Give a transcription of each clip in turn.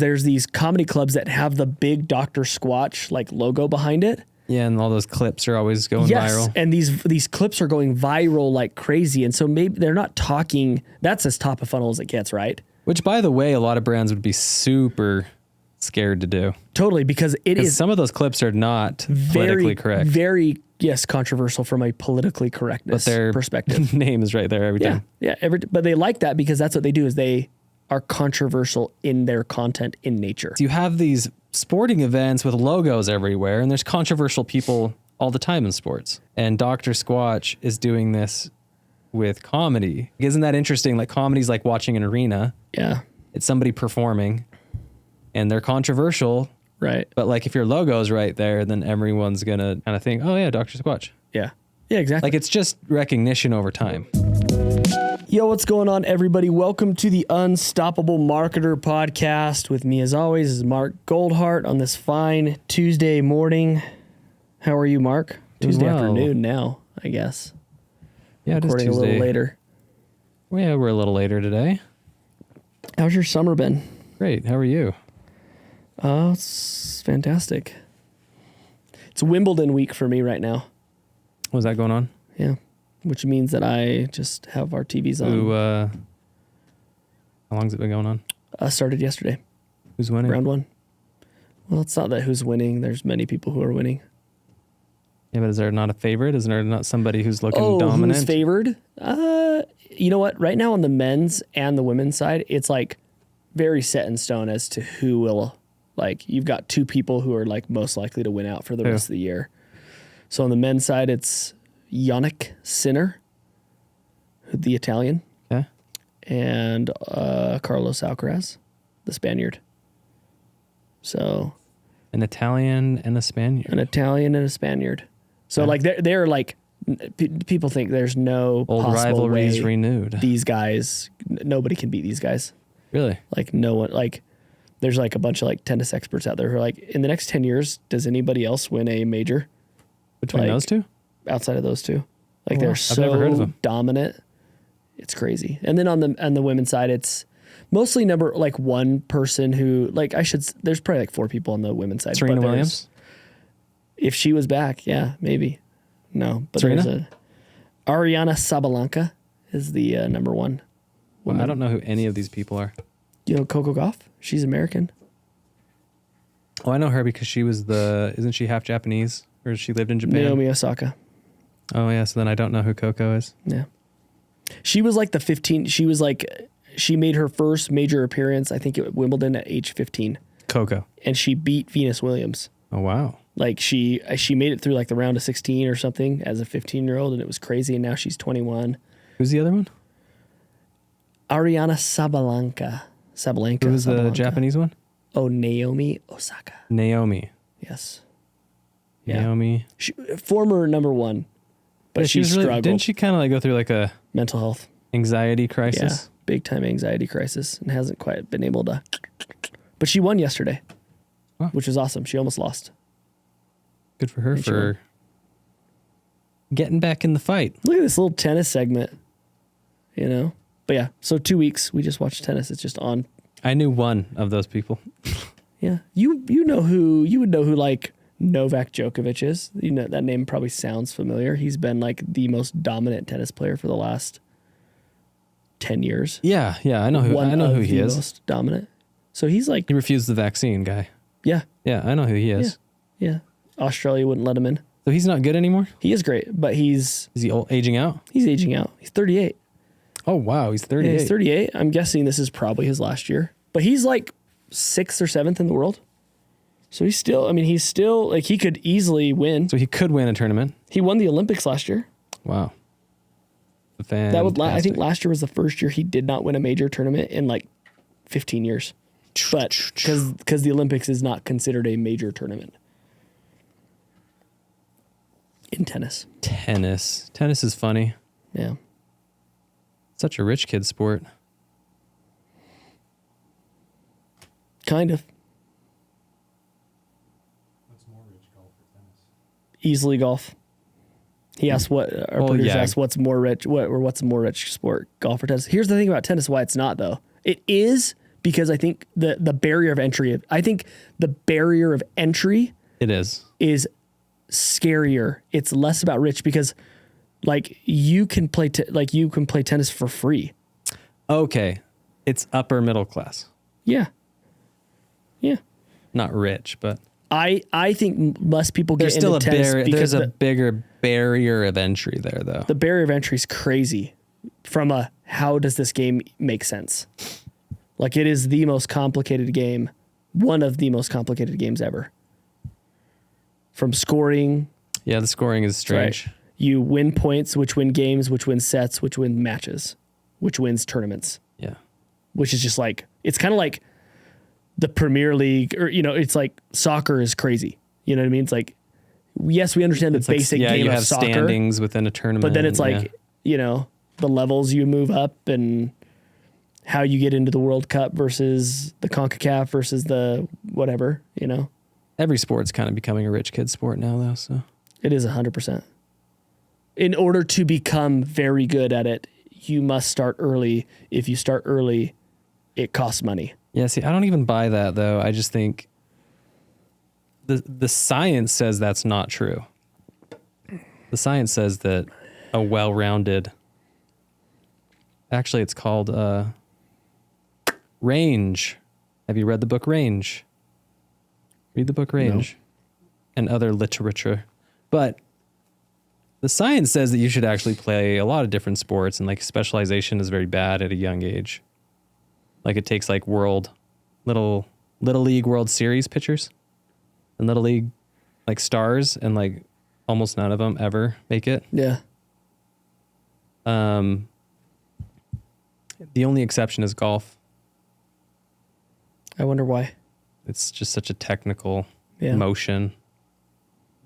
There's these comedy clubs that have the big Dr. Squatch like logo behind it. Yeah, and all those clips are always going viral. And these clips are going viral like crazy. And so maybe they're not talking, that's as top of funnel as it gets, right? Which, by the way, a lot of brands would be super scared to do. Totally, because it is some of those clips are not politically correct. Very, yes, controversial from a politically correctness perspective. Name is right there every time. Yeah, but they like that because that's what they do is they are controversial in their content in nature. So you have these sporting events with logos everywhere, and there's controversial people all the time in sports. And Dr. Squatch is doing this with comedy. Isn't that interesting? Like, comedy's like watching an arena. Yeah. It's somebody performing, and they're controversial. Right. But like, if your logo's right there, then everyone's going to kind of think, oh yeah, Dr. Squatch. Yeah. Yeah, exactly. Like, it's just recognition over time. Yo, what's going on, everybody? Welcome to the Unstoppable Marketer podcast. With me, as always, is Mark Goldhart on this fine Tuesday morning. How are you, Mark? Tuesday afternoon now, I guess. Yeah, it is Recording Tuesday. a little later. Well, yeah, we're a little later today. How's your summer been? Great. How are you? It's fantastic. It's Wimbledon week for me right now. What's that going on? Yeah. Which means that I just have our TVs on. Who, how long's it been going on? Started yesterday. Who's winning? Round one. Well, it's not that who's winning. There's many people who are winning. Yeah, but is there not a favorite? Is there not somebody who's looking dominant? Who's favored? You know what? Right now on the men's and the women's side, it's like very set in stone as to who will, like, you've got two people who are like most likely to win out for the rest of the year. So on the men's side, it's Yannick Sinner, the Italian, and Carlos Alcaraz, the Spaniard. So an Italian and a Spaniard. So like they're like people think there's no old possible rivalries way renewed. These guys, nobody can beat these guys. Really? Like no one. Like there's like a bunch of like tennis experts out there who are like, in the next 10 years, does anybody else win a major between those two? Outside of those two, like I've they're never heard of so them. dominant. It's crazy. And then on the women's side, it's mostly one person who there's probably like four people on the women's side. Serena Williams. If she was back, yeah, maybe. No, but Serena? there's Ariana Sabalenka is the number one. Well, I don't know who any of these people are. You know Coco Gauff? She's American. Oh, I know her because she was isn't she half Japanese? Or she lived in Japan? Naomi Osaka. Oh, yeah, so then I don't know who Coco is. Yeah. She was like she made her first major appearance, I think, at Wimbledon at age 15. Coco. And she beat Venus Williams. Oh, wow. Like she made it through like the round of 16 or something as a 15-year-old, and it was crazy, and now she's 21. Who's the other one? Ariana Sabalenka. Who's the Japanese one? Oh, Naomi Osaka. Naomi. Yes. Yeah. Naomi. Former number one, but she struggled. Didn't she kind of like go through like a mental health anxiety crisis? Yeah, big time anxiety crisis, and hasn't quite been able to. But she won yesterday, which was awesome. She almost lost. Good for her for getting back in the fight. Look at this little tennis segment, you know. But yeah, so 2 weeks we just watched tennis. It's just on. I knew one of those people. Yeah, you would know who like Novak Djokovic is. You know, that name probably sounds familiar. He's been like the most dominant tennis player for the last 10 years. Yeah, I know who he is. Most dominant. So he's like, he refused the vaccine guy. Yeah. Yeah, I know who he is. Yeah. Australia wouldn't let him in. So he's not good anymore? He is great, but is he aging out? He's aging out. He's 38. Oh, wow, he's 38. Yeah, he's 38. I'm guessing this is probably his last year. But he's like 6th or 7th in the world. So he's still like, he could easily win. So he could win a tournament. He won the Olympics last year. Wow. I think last year was the first year he did not win a major tournament in like 15 years. But because the Olympics is not considered a major tournament in tennis. Tennis is funny. Yeah. Such a rich kid sport. Kind of. What's more rich, golf or tennis? Easily golf. He asked asked what's more rich, what's a more rich sport, golf or tennis. Here's the thing about tennis, why it's not though. It is, because I think the barrier of entry, It is. scarier. It's less about rich because like you can play tennis for free. Okay. It's upper middle class. Yeah. Yeah. Not rich, but I think less people get there's still into a tennis barrier. because There's a bigger barrier of entry there, though. the barrier of entry is crazy from a how does this game make sense? Like it is the most complicated game, one of the most complicated games ever. From scoring, Yeah, the scoring is strange. right? You win points, which win games, which win sets, which win matches, which wins tournaments, Yeah. which is just like, it's kind of like the Premier League or, it's like soccer is crazy. You know what I mean? It's like, yes, we understand the It's like, basic yeah, game you of have soccer, standings within a tournament. but then it's like, yeah. The levels you move up and how you get into the World Cup versus the CONCACAF versus the whatever, Every sport's kind of becoming a rich kid sport now, though. So It is 100%. In order to become very good at it, you must start early. If you start early, it costs money. yeah, see, I don't even buy that though. I just think the science says that's not true. The science says that a well-rounded, actually, it's called Range. Have you read the book Range? Read the book Range and other literature. But the science says that you should actually play a lot of different sports, and like specialization is very bad at a young age. Like it takes like little league World Series pitchers and little league like stars, and like almost none of them ever make it. Yeah. The only exception is golf. I wonder why. It's just such a technical Yeah. motion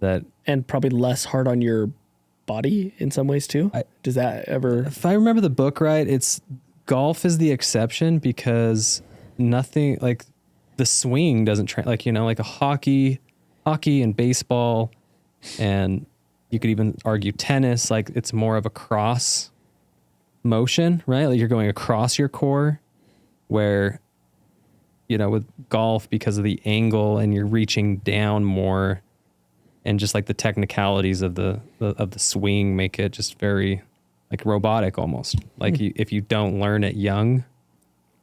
that And probably less hard on your body in some ways too. Does that ever? if I remember the book right, it's golf is the exception because nothing like the swing doesn't like a hockey and baseball, and you could even argue tennis, like it's more of a cross motion, right? Like you're going across your core, where with golf, because of the angle and you're reaching down more, and just like the technicalities of the swing make it just very like robotic almost. Like if you don't learn it young,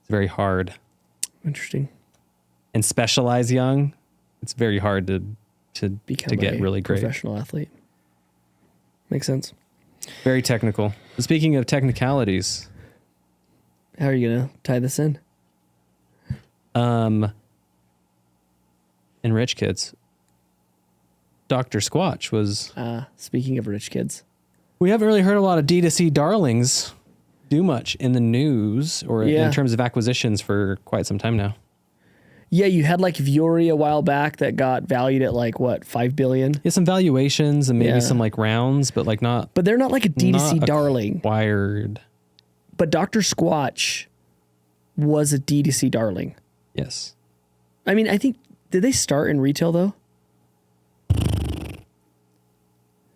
it's very hard. Interesting. And specialize young, it's very hard to Become get a really great. professional athlete. Makes sense. Very technical. Speaking of technicalities, How are you going to tie this in? in Rich Kids, Dr. Squatch was... Speaking of rich kids. We haven't really heard a lot of D2C darlings do much in the news or in terms of acquisitions for quite some time now. Yeah, you had like Vuori a while back that got valued at like what, $5 billion? Yeah, some valuations and maybe Yeah. some like rounds, but like not... But they're not like a D2C not darling. Acquired. But Dr. Squatch was a D2C darling. Yes. I mean, I think, did they start in retail though?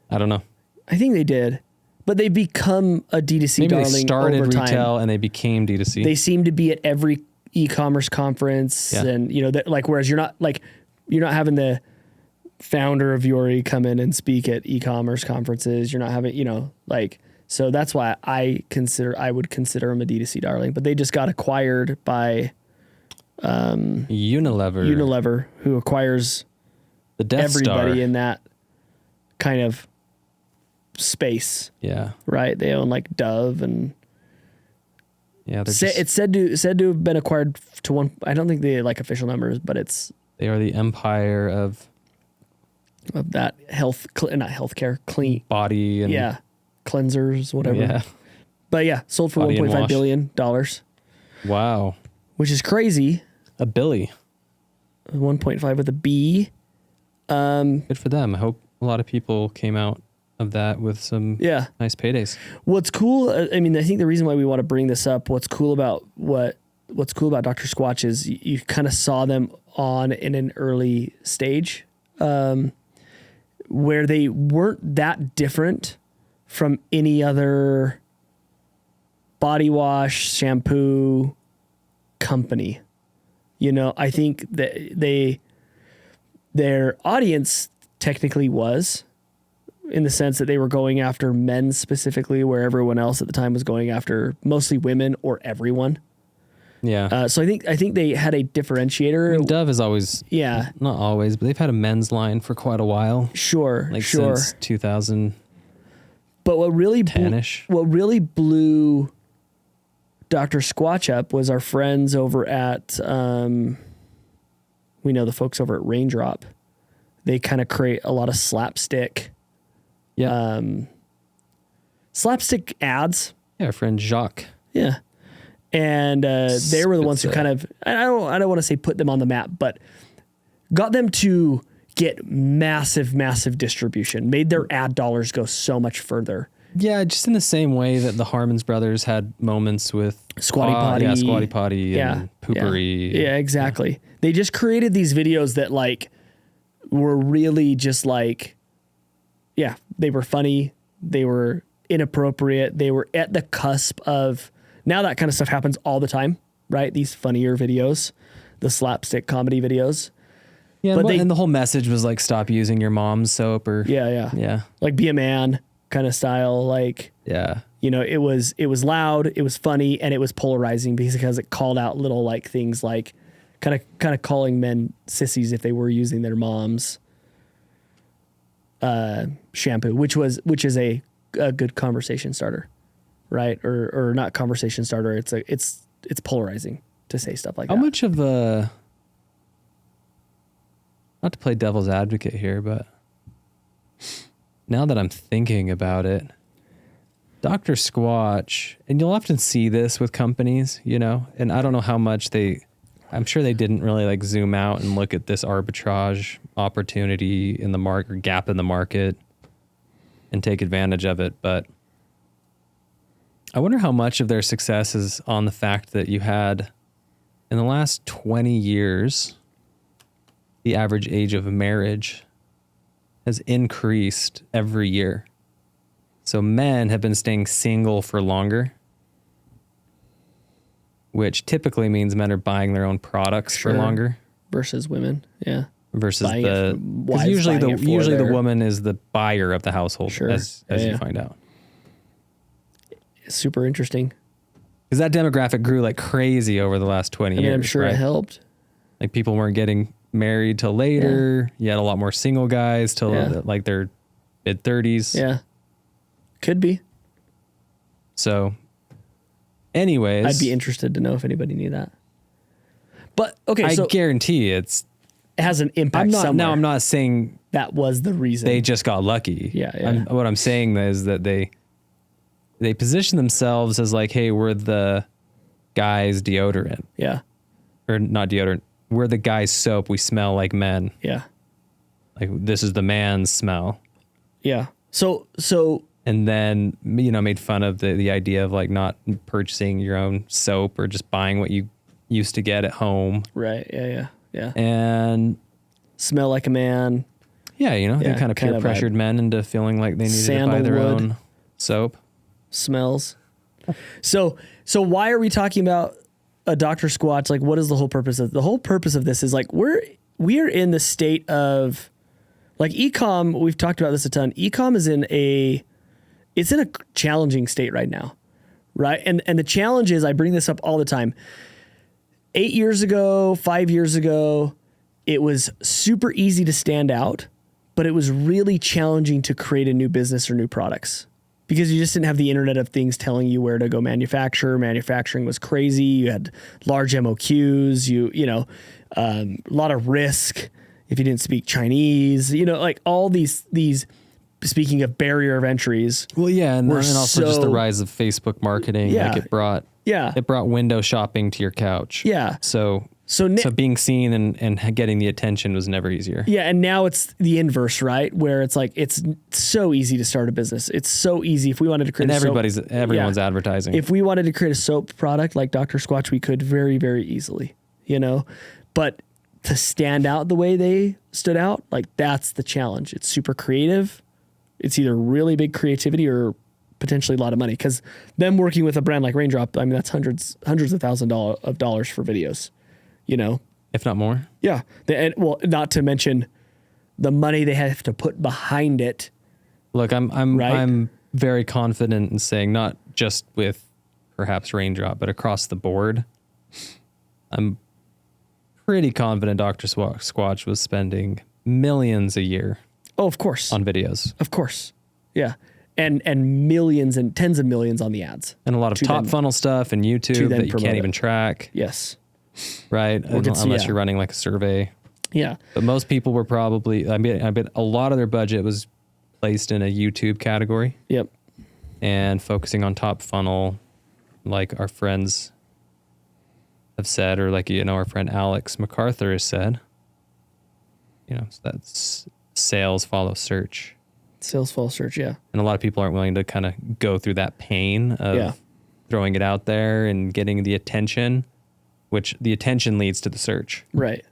I don't know. I think they did. But they become a D2C Maybe darling they started over time. retail and they became D2C. They seem to be at every e-commerce conference, Yeah. and that, like, whereas you're not having the founder of Vuori come in and speak at e-commerce conferences. You're not having, so that's why I would consider them a D2C darling. But they just got acquired by Unilever, who acquires the Death everybody Star. in that kind of space, Yeah. right? They own like Dove, and Yeah. it's said to have been acquired to one. I don't think they like official numbers, but they are the empire of that not healthcare, clean, body and cleansers, whatever. Yeah. But yeah, sold for Body and $1.5 wash. billion, Wow. which is crazy. A Billy. 1.5 with a B. Good for them. I hope a lot of people came out of that with some nice paydays. What's cool, I mean, I think the reason why we want to bring this up, what's cool about Dr. Squatch is you kind of saw them in an early stage, where they weren't that different from any other body wash, shampoo company. You know, I think that their audience technically was, in the sense that they were going after men specifically, where everyone else at the time was going after mostly women or everyone. Yeah. So I think they had a differentiator. I mean, Dove is always, Yeah, not always, but they've had a men's line for quite a while. sure, Like sure. since 2010-ish. But what really blew Dr. Squatch up was our friends over at, we know the folks over at Raindrop. They kind of create a lot of slapstick, Yeah. slapstick ads. Yeah, our friend Jacques. Yeah. And they were the ones who Spitz, kind of, I don't want to say put them on the map, but got them to get massive, massive distribution, made their ad dollars go so much further. Yeah, just in the same way that the Harmon's brothers had moments with Squatty Potty. Yeah, Squatty Potty and Poopery. Yeah, exactly. They just created these videos that like were really just like, yeah, they were funny. They were inappropriate. They were at the cusp of, now that kind of stuff happens all the time, right? These funnier videos, the slapstick comedy videos. Yeah, But and the whole message was like, stop using your mom's soap or Yeah. Like be a man kind of style. Like, yeah. you know, it was loud, it was funny, and it was polarizing because it called out little like things like kind of calling men sissies if they were using their mom's shampoo, which is a good conversation starter, right? Or not conversation starter. It's polarizing to say stuff like How that. much of a, not to play devil's advocate here, but now that I'm thinking about it, Dr. Squatch, and you'll often see this with companies, you know, and I don't know how much I'm sure they didn't really like zoom out and look at this arbitrage opportunity in the market or gap in the market and take advantage of it. But I wonder how much of their success is on the fact that you had, in the last 20 years, the average age of marriage has increased every year. So men have been staying single for longer, which typically means men are buying their own products for longer versus women. Yeah. versus Buying the, because usually the woman is the buyer of the household, Sure. as you find out. Super interesting. Because that demographic grew like crazy over the last 20 years. I'm sure right? it helped. Like people weren't getting married till later. You had a lot more single guys till like their mid 30s. Yeah. Could be. So anyways, I'd be interested to know if anybody knew that. But okay, I so guarantee it has an impact somewhere. I'm not saying that was the reason. they just got lucky. Yeah. What I'm saying is that they position themselves as like, hey, we're the guy's deodorant. Yeah. Or not deodorant. We're the guy's soap. We smell like men. Yeah. Like this is the man's smell. Yeah. So And then, you know, made fun of the idea of like not purchasing your own soap or just buying what you used to get at home. right. Yeah. And Smell like a man. yeah, you know, Yeah, they kind of kind peer of pressured men into feeling like they needed to buy their Sandalwood. own soap. Smells. So why are we talking about a Dr. Squatch? Like, what is the whole purpose of this? Is like we are in the state of like e-com. We've talked about this a ton. E-com is in a challenging state right now, right? And the challenge is, I bring this up all the time. 8 years ago, 5 years ago, it was super easy to stand out, but it was really challenging to create a new business or new products because you just didn't have the Internet of Things telling you where to go manufacture. Manufacturing was crazy. You had large MOQs, a lot of risk if you didn't speak Chinese, like all these, speaking of barrier of entries. Well, yeah. And also just the so- rise of Facebook marketing. Yeah. Like it brought window shopping to your couch. Yeah. So So being seen and getting the attention was never easier. yeah, and now it's the inverse, right? Where it's like it's so easy to start a business. It's so easy. If we wanted to create And everyone's advertising. If we wanted to create a soap product like Dr. Squatch, we could very, very easily, But to stand out the way they stood out, like that's the challenge. It's super creative. It's either really big creativity or potentially a lot of money. Because them working with a brand like Raindrop, I mean, that's hundreds of thousands of dollars for videos. if not more. Yeah. And well, not to mention the money they have to put behind it. Look, I'm Right? very confident in saying, not just with perhaps Raindrop, but across the board, I'm pretty confident Dr. Squatch was spending millions a year Oh, of course. on videos Of course. Yeah. And millions and tens of millions on the ads. and a lot of To top then- funnel stuff and YouTube then that you promote can't it. even track, Yes. right? it's- Unless yeah. you're running like a survey. Yeah. But most people were probably, I bet a lot of their budget was placed in a YouTube category Yep. and focusing on top funnel, like our friends have said, or like, our friend Alex MacArthur has said, so that's sales follow search. Sales full search. Yeah. And a lot of people aren't willing to kind of go through that pain of Yeah. throwing it out there and getting the attention, which the attention leads to the search. Right.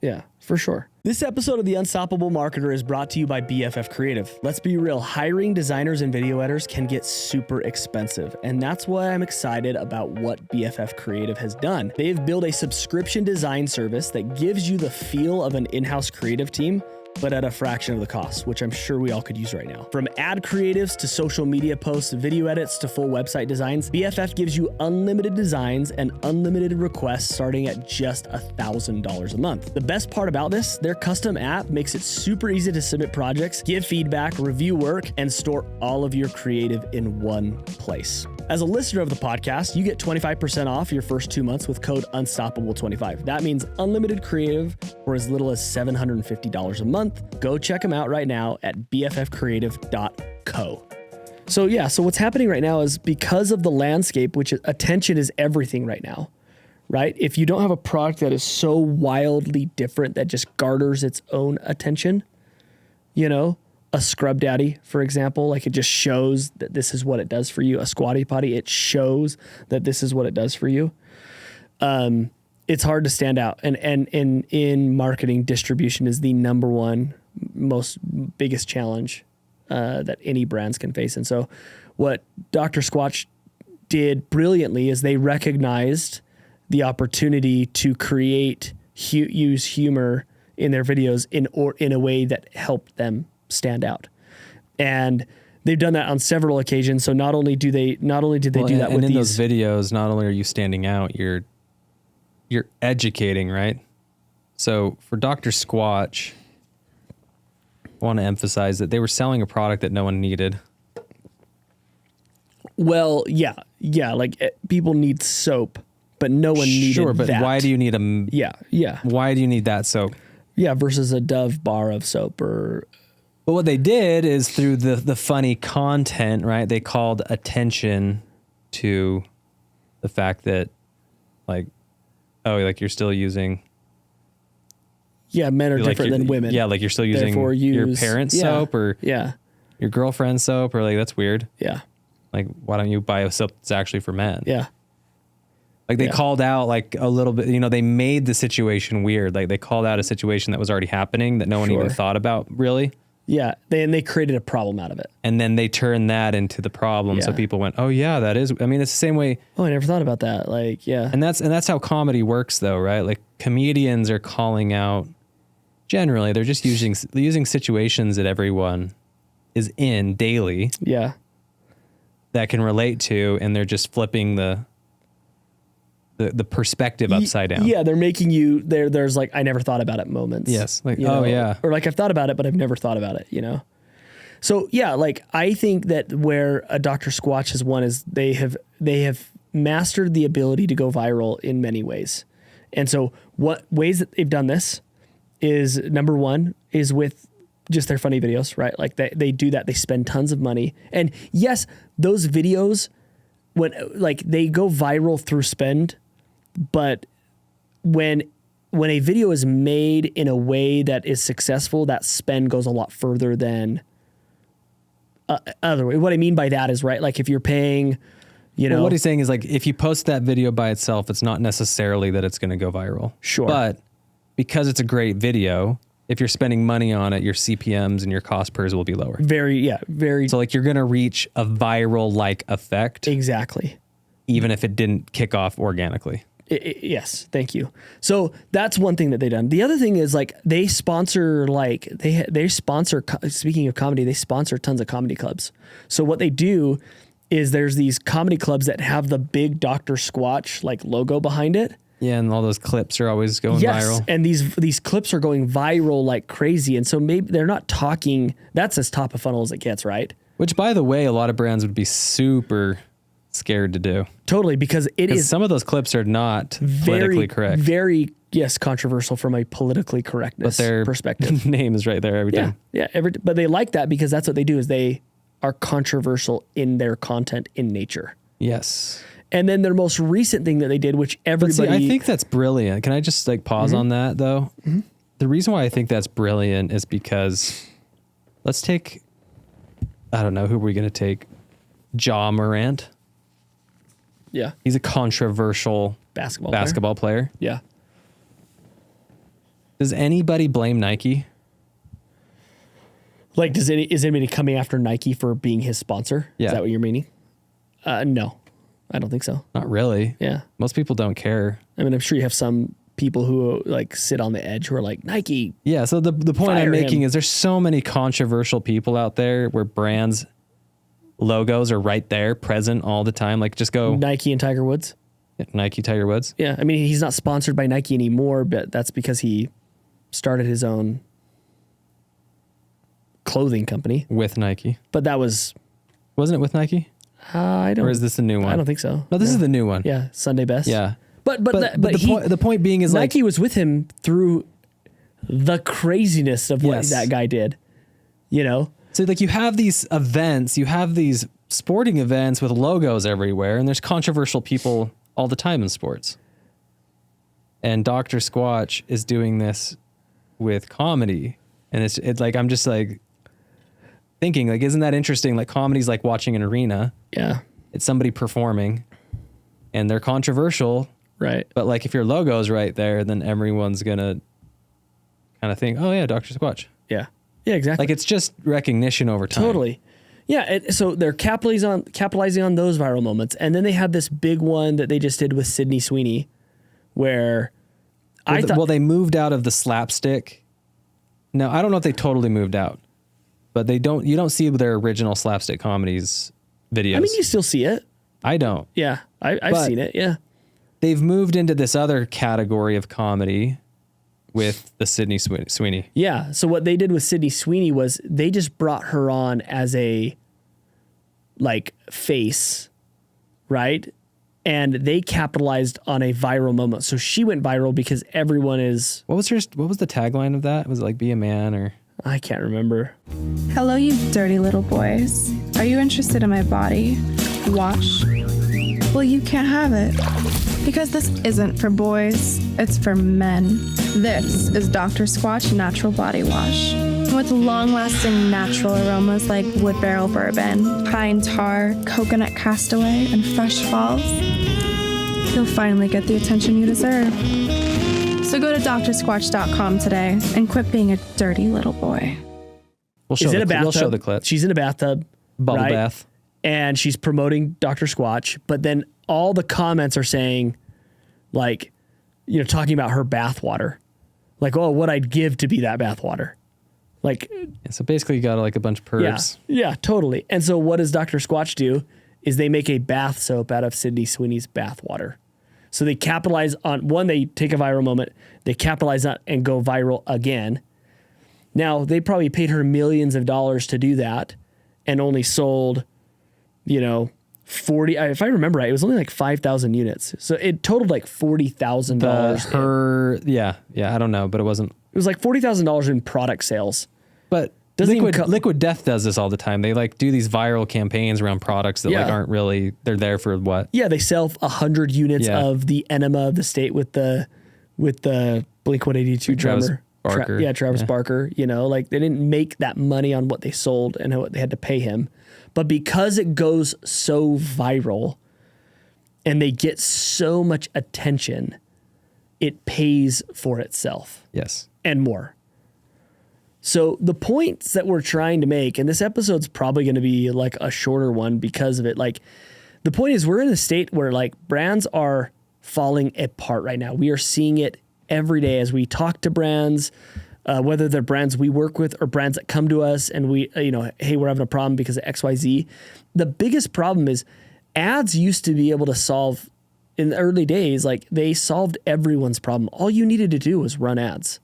Yeah, for sure. This episode of The Unstoppable Marketer is brought to you by BFF Creative. Let's be real, hiring designers and video editors can get super expensive, and that's why I'm excited about what BFF Creative has done. They've built a subscription design service that gives you the feel of an in-house creative team, but at a fraction of the cost, which I'm sure we all could use right now. From ad creatives to social media posts, video edits to full website designs, BFF gives you unlimited designs and unlimited requests starting at just $1,000 a month. The best part about this, their custom app makes it super easy to submit projects, give feedback, review work, and store all of your creative in one place. As a listener of the podcast, you get 25% off your first 2 months with code Unstoppable25. That means unlimited creative for as little as $750 a month. Go check them out right now at bffcreative.co. So what's happening right now is because of the landscape, which attention is everything right now, right? If you don't have a product that is so wildly different that just garners its own attention, a Scrub Daddy, for example, like it just shows that this is what it does for you. A Squatty Potty, it shows that this is what it does for you. It's hard to stand out. And in marketing, distribution is the number one biggest challenge that any brands can face. And so what Dr. Squatch did brilliantly is they recognized the opportunity to use humor in their videos in a way that helped them stand out. And they've done that on several occasions. So not only did they do that with those videos, not only are you standing out, you're educating, right? So for Dr. Squatch, I want to emphasize that they were selling a product that no one needed. Well, yeah. Like people need soap, but no one needed Sure, but that. why do you need Yeah. why do you need that soap? Yeah, versus a Dove bar of soap But what they did is through the funny content, right? They called attention to the fact that you're still using. Yeah, men are different than women. Yeah, like you're still using Therefore your parents' soap or your girlfriend's soap, or like that's weird. Yeah. Like, why don't you buy a soap that's actually for men? Yeah. Like they called out like a little bit, they made the situation weird. Like they called out a situation that was already happening that no one even thought about really. Yeah. They created a problem out of it. And then they turned that into the problem. So Yeah. people went, oh yeah, that is, it's the same way. Oh, I never thought about that. Like, yeah. And that's how comedy works though, right? Like comedians are calling out, generally, they're just using situations that everyone is in daily. Yeah. That can relate to, and they're just flipping the perspective upside down. Yeah, they're making you there's like I never thought about it moments. Yes. Like, you know? yeah. Or like I've thought about it, but I've never thought about it, So yeah, like I think that where a Dr. Squatch has won is they have mastered the ability to go viral in many ways. And so what ways that they've done this is number one is with just their funny videos, right? Like they do that. They spend tons of money. And yes, those videos, when like they go viral through spend, but when a video is made in a way that is successful, that spend goes a lot further than other way. What I mean by that is, right, like if you're paying, Well, what he's saying is like if you post that video by itself, it's not necessarily that it's going to go viral. Sure. But because it's a great video, if you're spending money on it, your CPMs and your cost pers will be lower. very. So like you're going to reach a viral like effect, Exactly. even if it didn't kick off organically. Yes, thank you. So that's one thing that they've done. The other thing is like they sponsor speaking of comedy, they sponsor tons of comedy clubs. So what they do is there's these comedy clubs that have the big Dr. Squatch like logo behind it. Yeah, and all those clips are always going viral. And these clips are going viral like crazy. And so maybe they're not talking, that's as top of funnel as it gets, right? Which, by the way, a lot of brands would be super scared to do. Totally, because it is some of those clips are not politically correct. Very, yes, controversial from a politically correctness perspective. Name is right there every time. Yeah, but they like that because that's what they do is they are controversial in their content in nature. Yes. And then their most recent thing that they did, which everybody... I think that's brilliant. Can I just like pause on that though? Mm-hmm. The reason why I think that's brilliant is because let's take, I don't know, who are we going to take? Ja Morant. Yeah. He's a controversial basketball player. Yeah. Does anybody blame Nike? Like, is anybody coming after Nike for being his sponsor? Yeah. Is that what you're meaning? No, I don't think so. Not really. Yeah. Most people don't care. I mean, I'm sure you have some people who like sit on the edge who are like, Nike. Yeah. So the point I'm making him. is there's so many controversial people out there where brands logos are right there, present all the time. Like just go Nike and Tiger Woods. Nike, Tiger Woods. Yeah. I mean, he's not sponsored by Nike anymore, but that's because he started his own clothing company with Nike. But that wasn't it with Nike? I don't. Or is this the new one? I don't think so. No, this is the new one. Yeah, Sunday Best. Yeah. But the point being is Nike like was with him through the craziness of what that guy did. You know? So like you have these events, you have these sporting events with logos everywhere, and there's controversial people all the time in sports. And Dr. Squatch is doing this with comedy. And it's like, I'm just like thinking, like, isn't that interesting? Like comedy's like watching an arena. Yeah. It's somebody performing and they're controversial. Right. But like if your logo's right there, then everyone's going to kind of think, oh yeah, Dr. Squatch. Yeah. Yeah, exactly. Like it's just recognition over time. Totally. Yeah. So they're capitalizing on those viral moments. And then they have this big one that they just did with Sydney Sweeney where they moved out of the slapstick. No, I don't know if they totally moved out, but you don't see their original slapstick comedies videos. I mean, you still see it. I don't. Yeah. I've seen it. Yeah. They've moved into this other category of comedy with the Sydney Sweeney. Yeah. So what they did with Sydney Sweeney was they just brought her on as a like face, right? And they capitalized on a viral moment. So she went viral because everyone is... What was the tagline of that? Was it like be a man or... I can't remember. Hello, you dirty little boys. Are you interested in my body? Wash? Well, you can't have it. Because this isn't for boys, it's for men. This is Dr. Squatch Natural Body Wash. With long-lasting natural aromas like wood barrel bourbon, pine tar, coconut castaway, and fresh falls, you'll finally get the attention you deserve. So go to drsquatch.com today and quit being a dirty little boy. We'll show the clip. She's in a bathtub. Bubble bath. And she's promoting Dr. Squatch, but then all the comments are saying, like, you know, talking about her bath water. Like, oh, what I'd give to be that bath water. Like, yeah, so basically you got like a bunch of pervs. Yeah, totally. And so what does Dr. Squatch do is they make a bath soap out of Sydney Sweeney's bath water. So they capitalize on, one, they take a viral moment, they capitalize on and go viral again. Now, they probably paid her millions of dollars to do that and only sold, you know, 40, if I remember right, it was only like 5,000 units. So it totaled like $40,000. Yeah, I don't know, but it wasn't. It was like $40,000 in product sales. But Liquid Death does this all the time. They like do these viral campaigns around products that like aren't really, they're there for what? Yeah, they sell 100 units of the enema of the state with the Blink-182 drummer. Barker. Travis Barker. You know, like they didn't make that money on what they sold and what they had to pay him. But because it goes so viral and they get so much attention, it pays for itself. Yes. And more. So the points that we're trying to make, and this episode's probably going to be like a shorter one because of it. Like the point is we're in a state where like brands are falling apart right now. We are seeing it every day as we talk to brands, whether they're brands we work with or brands that come to us and we, hey, we're having a problem because of XYZ. The biggest problem is ads used to be able to solve in the early days, like they solved everyone's problem. All you needed to do was run ads.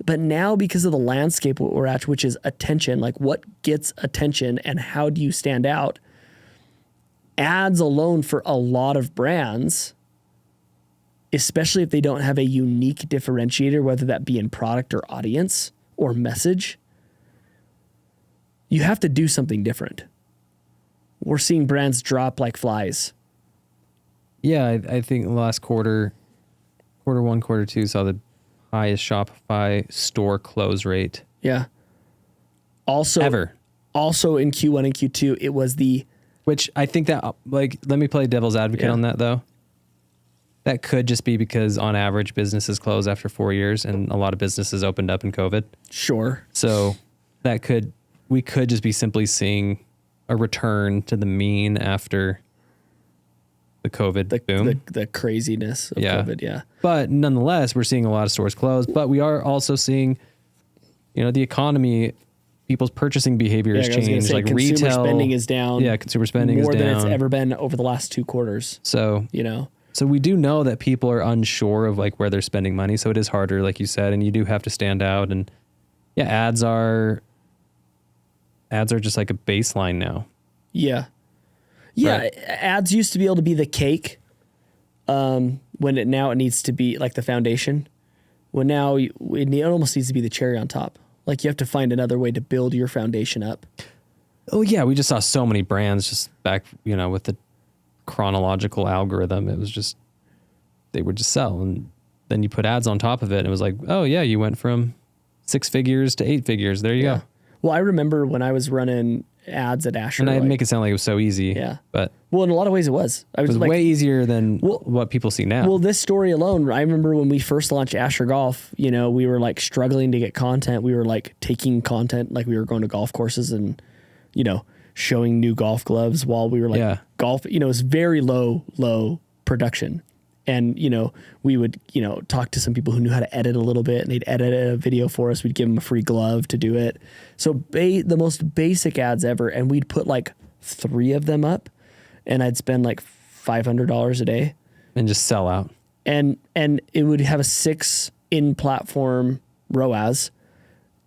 But now because of the landscape what we're at, which is attention, like what gets attention and how do you stand out? Ads alone for a lot of brands, especially if they don't have a unique differentiator, whether that be in product or audience or message, you have to do something different. We're seeing brands drop like flies. Yeah, I think last quarter 1, quarter 2 saw the highest Shopify store close rate. Yeah. Also in Q1 and Q2, it was which I think that, like, let me play devil's advocate on that though. That could just be because on average businesses close after 4 years and a lot of businesses opened up in COVID. Sure. So we could just be simply seeing a return to the mean after the COVID boom. The craziness of COVID, yeah. But nonetheless, we're seeing a lot of stores close, but we are also seeing, the economy, people's purchasing behaviors change. Like consumer retail spending is down. Yeah, consumer spending is down. More than it's ever been over the last 2 quarters. So, so we do know that people are unsure of like where they're spending money. So it is harder, like you said, and you do have to stand out. And yeah, ads are just like a baseline now. Yeah. Yeah. Right. Ads used to be able to be the cake. Now it needs to be like the foundation. When now it almost needs to be the cherry on top. Like you have to find another way to build your foundation up. Oh yeah. We just saw so many brands just back, with the chronological algorithm. It was just, they would just sell. And then you put ads on top of it. And it was like, oh yeah, you went from 6 figures to 8 figures. There you go. Well, I remember when I was running ads at Asher. And I make it sound like it was so easy. Yeah. But well, in a lot of ways it was. It was way easier than what people see now. Well, this story alone, I remember when we first launched Asher Golf, we were like struggling to get content. We were like taking content, like we were going to golf courses and, showing new golf gloves while we were like golf, it was very low production. And, we would, talk to some people who knew how to edit a little bit and they'd edit a video for us. We'd give them a free glove to do it. So the most basic ads ever. And we'd put like 3 of them up and I'd spend like $500 a day. And just sell out. And it would have a 6 in-platform ROAS.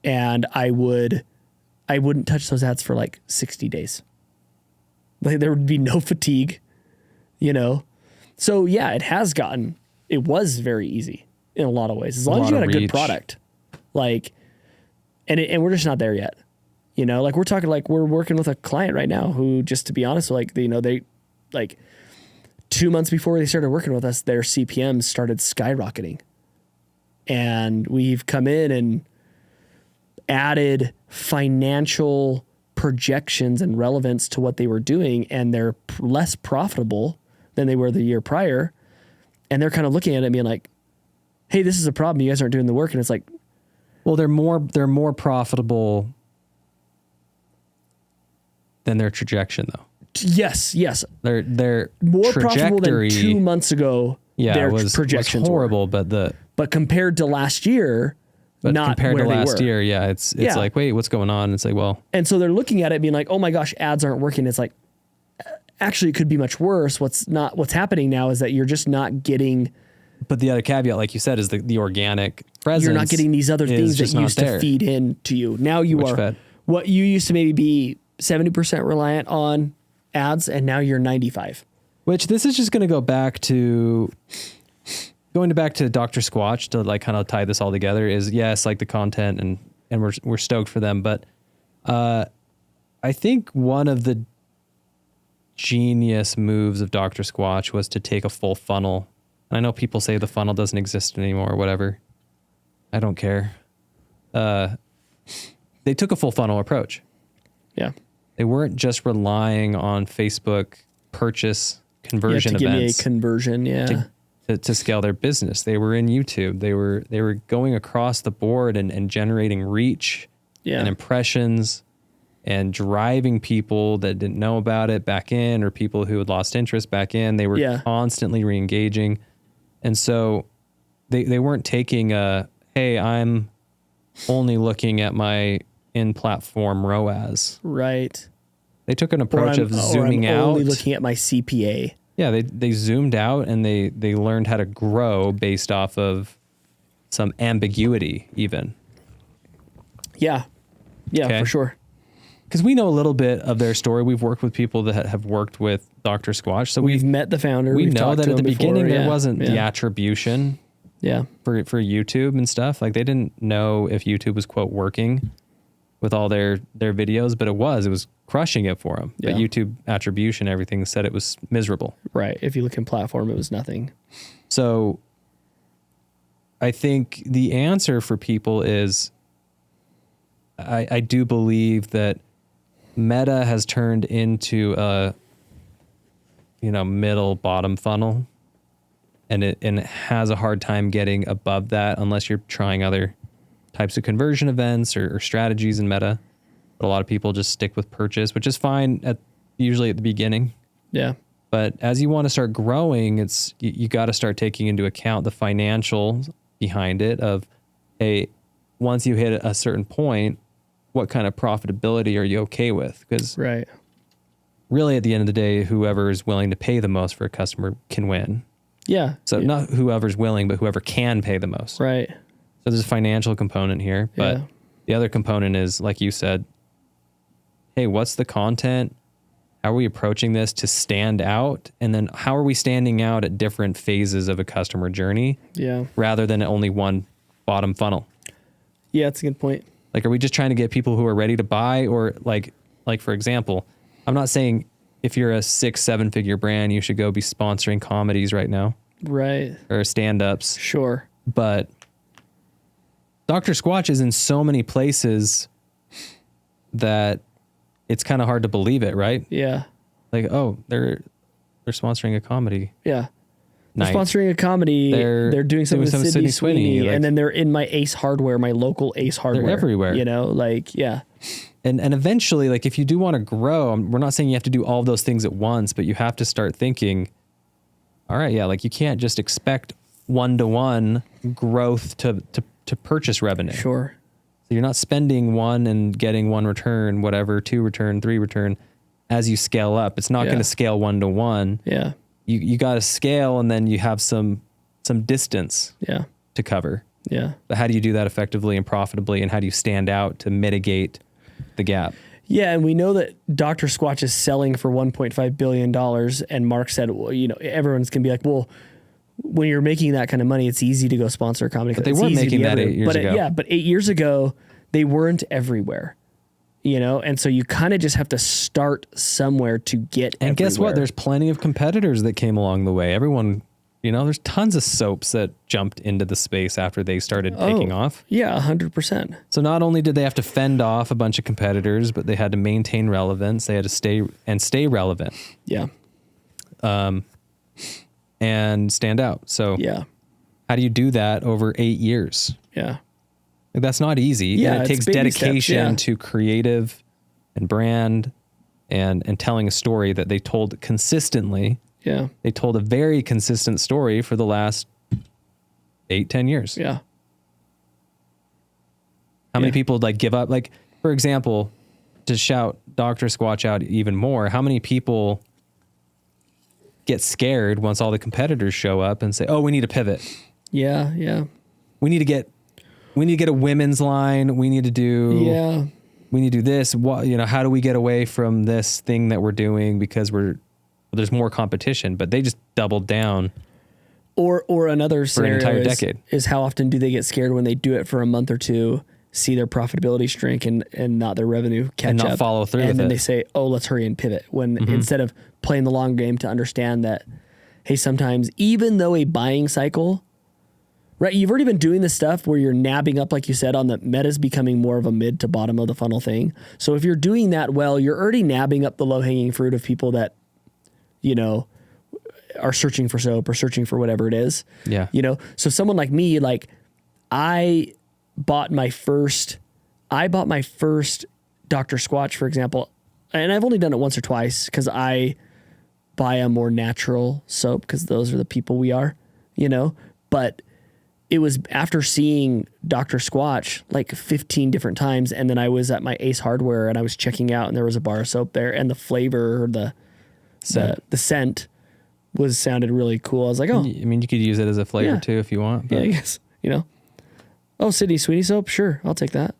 And I wouldn't touch those ads for like 60 days. Like there would be no fatigue, So yeah, it was very easy in a lot of ways. As long as you had a good product, like, and we're just not there yet. Like we're working with a client right now who, just to be honest, like, they like 2 months before they started working with us, their CPMs started skyrocketing. And we've come in and added financial projections and relevance to what they were doing. And they're less profitable than they were the year prior. And they're kind of looking at it and being like, hey, this is a problem. You guys aren't doing the work. And it's like, well, they're more profitable than their trajectory though. Yes. Their more profitable than 2 months ago. Yeah, their was projections horrible, were. But compared to last year, not compared where to last they were. year, yeah, it's like, wait, what's going on? It's like, well, and so they're looking at it being like, oh my gosh, ads aren't working. It's like, actually, it could be much worse. What's happening now is that you're just not getting. But the other caveat, like you said, is the organic presence. You're not getting these other things that used to feed in to you. Now you are fed. What you used to maybe be 70% reliant on ads, and now you're 95. Which this is just going to go back to Dr. Squatch to like kind of tie this all together. Is yes, like the content and we're stoked for them, but I think one of the genius moves of Dr. Squatch was to take a full funnel. And I know people say the funnel doesn't exist anymore or whatever. I don't care. They took a full funnel approach. Yeah. They weren't just relying on Facebook purchase conversion events. Give me a conversion, to scale their business. They were in YouTube. They were going across the board and generating reach and impressions and driving people that didn't know about it back in, or people who had lost interest back in. They were constantly re-engaging. And so they weren't taking hey, I'm only looking at my in-platform ROAS. Right. They took an approach of zooming out. Only looking at my CPA. Yeah, they zoomed out and they learned how to grow based off of some ambiguity even. Yeah. Yeah, Okay. for sure. Because we know a little bit of their story. We've worked with people that have worked with Dr. Squatch. So We've met the founder. We We've know talked that to at the him before. beginning there wasn't the attribution for YouTube and stuff. Like they didn't know if YouTube was, quote, working with all their videos, but it was crushing it for them. Yeah. But YouTube attribution, everything said it was miserable. Right. If you look in platform, it was nothing. So I think the answer for people is I do believe that Meta has turned into a middle bottom funnel, and it has a hard time getting above that unless you're trying other types of conversion events or strategies in Meta. But a lot of people just stick with purchase, which is fine usually at the beginning. Yeah. But as you want to start growing, you got to start taking into account the financials behind it of, hey, once you hit a certain point, what kind of profitability are you okay with? Because really at the end of the day, whoever is willing to pay the most for a customer can win. Yeah. So not whoever's willing, but whoever can pay the most. Right. So there's a financial component here, but the other component is, like you said, hey, what's the content? How are we approaching this to stand out? And then how are we standing out at different phases of a customer journey? Yeah. Rather than only one bottom funnel. Yeah, that's a good point. Like, are we just trying to get people who are ready to buy? Or like for example, I'm not saying if you're a 6-7 figure brand, you should go be sponsoring comedies right now. Right. Or stand-ups. Sure. But Dr. Squatch is in so many places that it's kind of hard to believe it, right? Yeah. Like, oh, they're sponsoring a comedy. Yeah. They're night. Sponsoring a comedy. They're doing something with Sydney Sweeney. Like, and then they're in my Ace Hardware, my local Ace Hardware. They're everywhere. And eventually, like, if you do want to grow, we're not saying you have to do all of those things at once, but you have to start thinking, all right, like you can't just expect one-to-one growth to purchase revenue. Sure. So you're not spending one and getting one return, whatever, 2 return, 3 return as you scale up. It's not going to scale one-to-one. Yeah. You got to scale, and then you have some distance to cover. Yeah. But how do you do that effectively and profitably, and how do you stand out to mitigate the gap? Yeah, and we know that Dr. Squatch is selling for $1.5 billion, and Mark said, well, everyone's going to be like, well, when you're making that kind of money, it's easy to go sponsor a comedy. But they weren't making that 8 years ago. Yeah, but 8 years ago, they weren't everywhere. And so you kind of just have to start somewhere to get And everywhere. guess what? There's plenty of competitors that came along the way. Everyone, there's tons of soaps that jumped into the space after they started taking off. Yeah, 100%. So not only did they have to fend off a bunch of competitors, but they had to maintain relevance. They had to stay relevant. Yeah. And stand out. So how do you do that over 8 years? Yeah. Like, that's not easy. Yeah, and it takes baby steps, dedication to creative and brand and telling a story that they told consistently. Yeah. They told a very consistent story for the last 8-10 years. Yeah. How many people give up? Like, for example, to shout Dr. Squatch out even more, how many people get scared once all the competitors show up and say, oh, we need to pivot. Yeah. Yeah. We need to get a women's line. We need to do this. What, how do we get away from this thing that we're doing because there's more competition, but they just doubled down. Or another scenario for an entire decade is how often do they get scared when they do it for a month or two, see their profitability shrink and not their revenue catch and not up, follow through and then with they it. say, oh, let's hurry and pivot, when instead of playing the long game to understand that, hey, sometimes even though a buying cycle, right, you've already been doing this stuff where you're nabbing up, like you said, on the Meta's becoming more of a mid to bottom of the funnel thing. So if you're doing that well, you're already nabbing up the low hanging fruit of people that, are searching for soap or searching for whatever it is. Yeah. So someone like me, like I bought my first Dr. Squatch, for example, and I've only done it once or twice because I buy a more natural soap because those are the people we are, but it was after seeing Dr. Squatch like 15 different times. And then I was at my Ace Hardware and I was checking out and there was a bar of soap there and the flavor or the scent sounded really cool. I was like, oh, I mean, you could use it as a flavor too if you want. Yeah, I guess, Oh, Sydney Sweeney soap. Sure. I'll take that.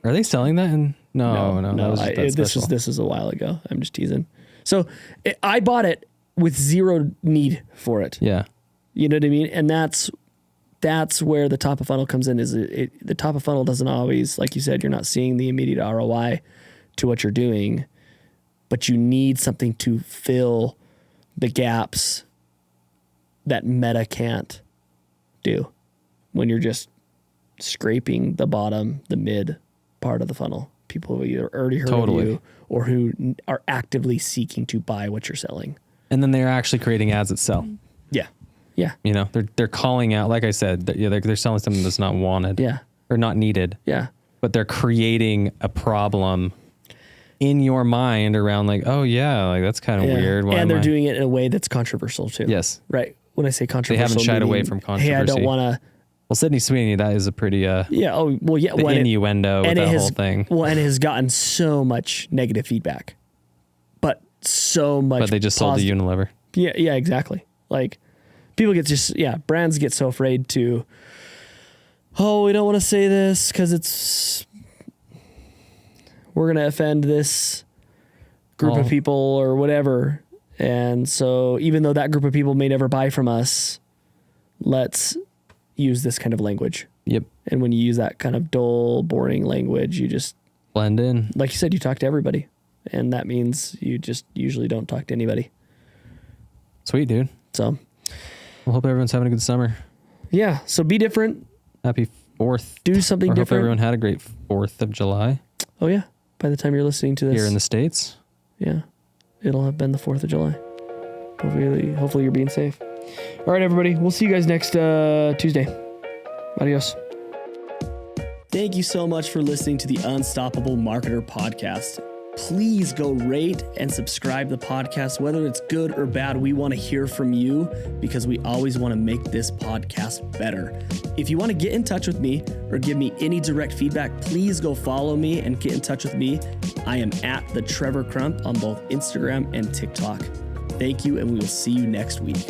Are they selling that? No. That was just that this is a while ago. I'm just teasing. So I bought it with zero need for it. Yeah. You know what I mean? And that's where the top of funnel comes in. The top of funnel doesn't always, like you said, you're not seeing the immediate ROI to what you're doing, but you need something to fill the gaps that Meta can't do when you're just scraping the bottom, the mid part of the funnel. People who either already heard of you or who are actively seeking to buy what you're selling. And then they're actually creating ads that sell. Yeah. Yeah. They're calling out, like I said, they're selling something that's not wanted. Yeah. Or not needed. Yeah. But they're creating a problem in your mind around like, oh yeah, like that's kind of weird. Why and they're doing it in a way that's controversial too. Yes. Right. When I say controversial, they haven't shied away from controversy. Hey, I don't want to. Well, Sydney Sweeney, that is a pretty Oh, well, yeah. the innuendo with that whole thing. Well, and it has gotten so much negative feedback, but so much. But they just sold to Unilever. Yeah, exactly. Like people brands get so afraid to. Oh, we don't want to say this because we're gonna offend this group of people or whatever, and so even though that group of people may never buy from us, let's use this kind of language. Yep. And when you use that kind of dull, boring language, you just blend in. Like you said, you talk to everybody. And that means you just usually don't talk to anybody. Sweet, dude. So, well, hope everyone's having a good summer. Yeah. So be different. Happy 4th. Do something different. Hope everyone had a great 4th of July. Oh, yeah. By the time you're listening to this. Here in the States. Yeah. It'll have been the 4th of July. Hopefully you're being safe. All right, everybody. We'll see you guys next Tuesday. Adios. Thank you so much for listening to the Unstoppable Marketer podcast. Please go rate and subscribe the podcast, whether it's good or bad. We want to hear from you because we always want to make this podcast better. If you want to get in touch with me or give me any direct feedback, please go follow me and get in touch with me. I am at the Trevor Crump on both Instagram and TikTok. Thank you, and we will see you next week.